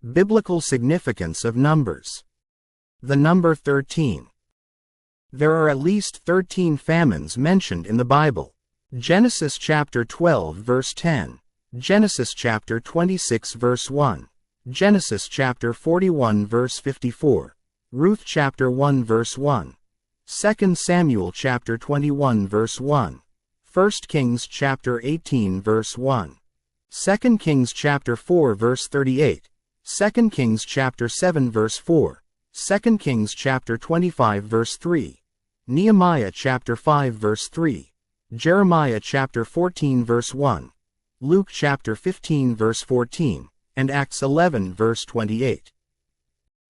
Biblical significance of numbers. The number 13. There are at least 13 famines mentioned in the Bible. Genesis chapter 12 verse 10. Genesis chapter 26 verse 1. Genesis chapter 41 verse 54. Ruth chapter 1 verse 1. 2 Samuel chapter 21 verse 1. 1 Kings chapter 18 verse 1. 2 Kings chapter 4 verse 38. 2 Kings chapter 7 verse 4. 2 Kings chapter 25 verse 3. Nehemiah chapter 5 verse 3. Jeremiah chapter 14 verse 1. Luke chapter 15 verse 14, and Acts 11 verse 28.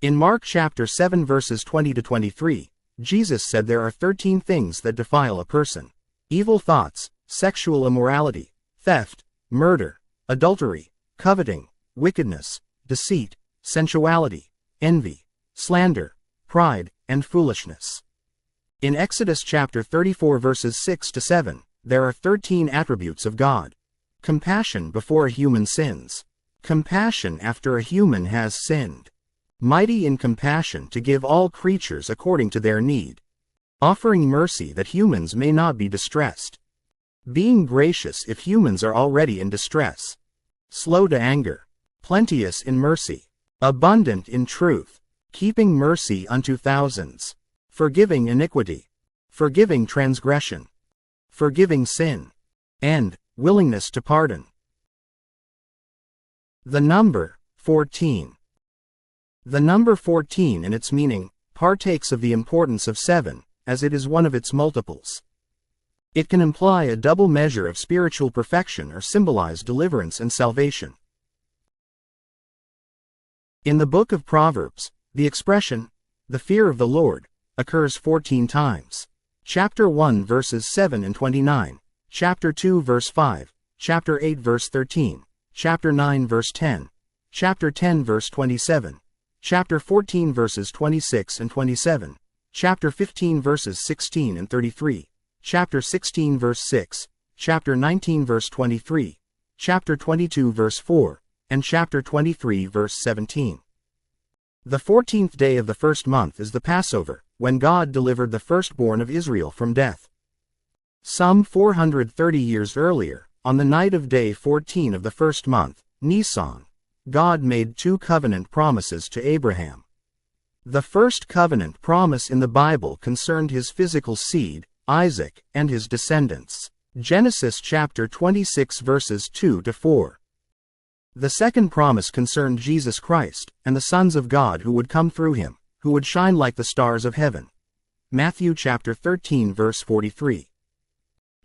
In Mark chapter 7 verses 20 to 23, Jesus said there are 13 things that defile a person: evil thoughts, sexual immorality, theft, murder, adultery, coveting, wickedness, deceit, sensuality, envy, slander, pride, and foolishness. In Exodus chapter 34 verses 6 to 7, there are 13 attributes of God. Compassion before a human sins. Compassion after a human has sinned. Mighty in compassion to give all creatures according to their need. Offering mercy that humans may not be distressed. Being gracious if humans are already in distress. Slow to anger. Plenteous in mercy. Abundant in truth. Keeping mercy unto thousands. Forgiving iniquity. Forgiving transgression. Forgiving sin. And willingness to pardon. The number 14. The number 14 in its meaning partakes of the importance of 7, as it is one of its multiples. It can imply a double measure of spiritual perfection or symbolize deliverance and salvation. In the book of Proverbs, the expression, "the fear of the Lord," occurs 14 times. Chapter 1 verses 7 and 29. Chapter 2 verse 5, Chapter 8 verse 13, Chapter 9 verse 10, Chapter 10 verse 27, Chapter 14 verses 26 and 27, Chapter 15 verses 16 and 33, Chapter 16 verse 6, Chapter 19 verse 23, Chapter 22 verse 4, and Chapter 23 verse 17. The 14th day of the first month is the Passover, when God delivered the firstborn of Israel from death. Some 430 years earlier, on the night of day 14 of the first month, Nisan, God made 2 covenant promises to Abraham. The first covenant promise in the Bible concerned his physical seed, Isaac, and his descendants. Genesis chapter 26 verses 2 to 4. The second promise concerned Jesus Christ, and the sons of God who would come through him, who would shine like the stars of heaven. Matthew chapter 13 verse 43.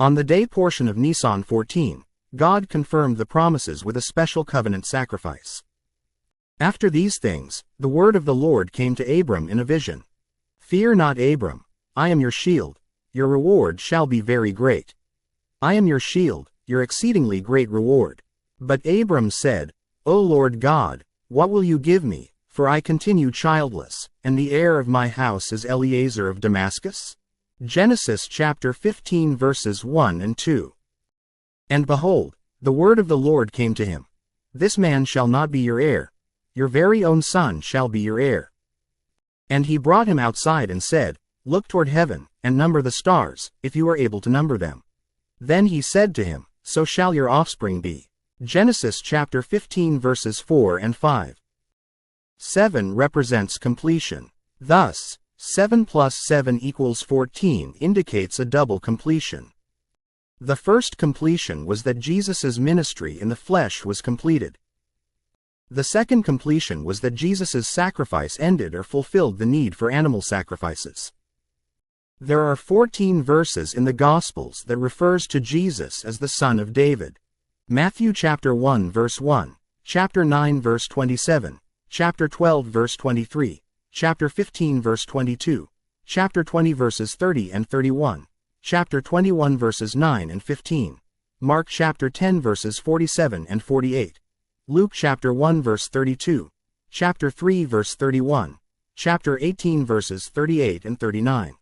On the day portion of Nisan 14, God confirmed the promises with a special covenant sacrifice. After these things, the word of the Lord came to Abram in a vision. "Fear not, Abram, I am your shield, your reward shall be very great. I am your shield, your exceedingly great reward." But Abram said, "O Lord God, what will you give me, for I continue childless, and the heir of my house is Eliezer of Damascus?" Genesis chapter 15 verses 1 and 2. And behold, the word of the Lord came to him. "This man shall not be your heir, your very own son shall be your heir." And he brought him outside and said, "Look toward heaven, and number the stars, if you are able to number them." Then he said to him, "So shall your offspring be." Genesis chapter 15 verses 4 and 5. 7 represents completion. Thus, 7 plus 7 equals 14 indicates a double completion. The first completion was that Jesus' ministry in the flesh was completed. The second completion was that Jesus' sacrifice ended or fulfilled the need for animal sacrifices. There are 14 verses in the Gospels that refers to Jesus as the Son of David. Matthew chapter 1 verse 1, chapter 9 verse 27, chapter 12 verse 23, chapter 15 verse 22, chapter 20 verses 30 and 31, chapter 21 verses 9 and 15, Mark chapter 10 verses 47 and 48, Luke chapter 1 verse 32, chapter 3 verse 31, chapter 18 verses 38 and 39.